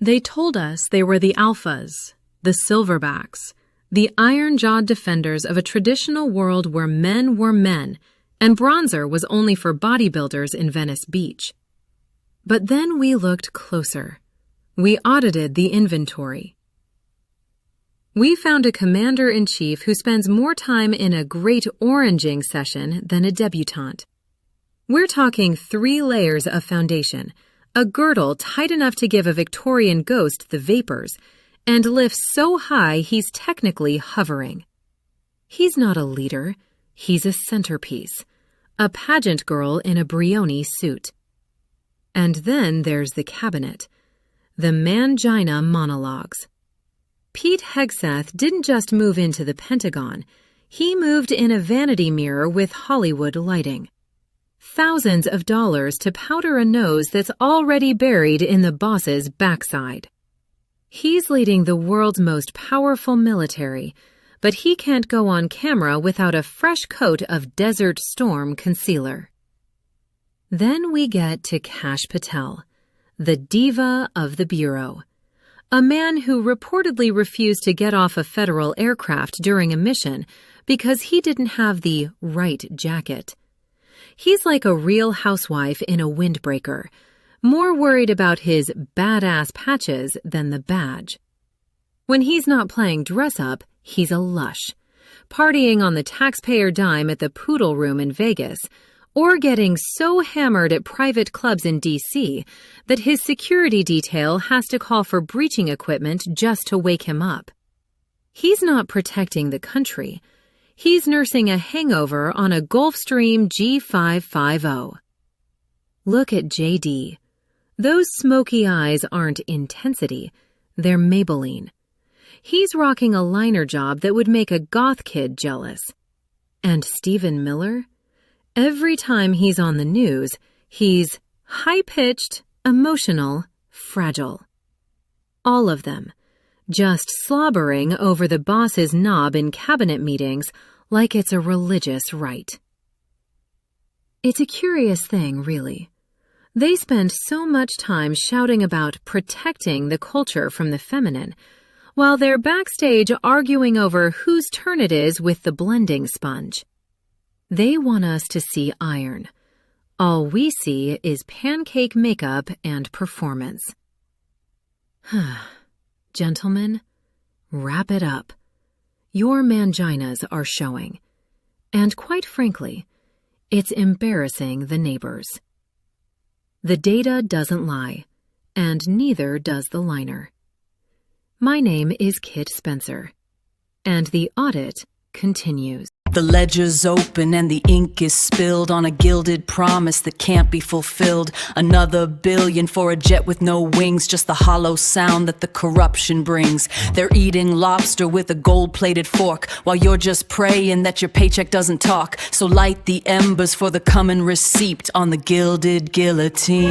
They told us they were the alphas, the silverbacks, the iron-jawed defenders of a traditional world where men were men, and bronzer was only for bodybuilders in Venice Beach. But then we looked closer. We audited the inventory. We found a commander-in-chief who spends more time in a great oranging session than a debutante. We're talking 3 layers of foundation, a girdle tight enough to give a Victorian ghost the vapors, and lifts so high he's technically hovering. He's not a leader, he's a centerpiece, a pageant girl in a Brioni suit. And then there's the cabinet, the Mangina monologues. Pete Hegseth didn't just move into the Pentagon, he moved in a vanity mirror with Hollywood lighting. Thousands of dollars to powder a nose that's already buried in the boss's backside. He's leading the world's most powerful military, but he can't go on camera without a fresh coat of Desert Storm concealer. Then we get to Kash Patel, the diva of the Bureau. A man who reportedly refused to get off a federal aircraft during a mission because he didn't have the right jacket. He's like a real housewife in a windbreaker, more worried about his badass patches than the badge. When he's not playing dress-up, he's a lush, partying on the taxpayer dime at the Poodle Room in Vegas, or getting so hammered at private clubs in D.C. that his security detail has to call for breaching equipment just to wake him up. He's not protecting the country. He's nursing a hangover on a Gulfstream G550. Look at J.D. Those smoky eyes aren't intensity, they're Maybelline. He's rocking a liner job that would make a goth kid jealous. And Stephen Miller? Every time he's on the news, he's high-pitched, emotional, fragile. All of them, just slobbering over the boss's knob in cabinet meetings like it's a religious rite. It's a curious thing, really. They spend so much time shouting about protecting the culture from the feminine, while they're backstage arguing over whose turn it is with the blending sponge. They want us to see iron. All we see is pancake makeup and performance. Gentlemen, wrap it up. Your Manginas are showing. And quite frankly, it's embarrassing the neighbors. The data doesn't lie, and neither does the liner. My name is Kit Spencer, and the audit continues. The ledger's open and the ink is spilled on a gilded promise that can't be fulfilled. Another billion for a jet with no wings, just the hollow sound that the corruption brings. They're eating lobster with a gold-plated fork, while you're just praying that your paycheck doesn't talk. So light the embers for the coming receipt on the gilded guillotine.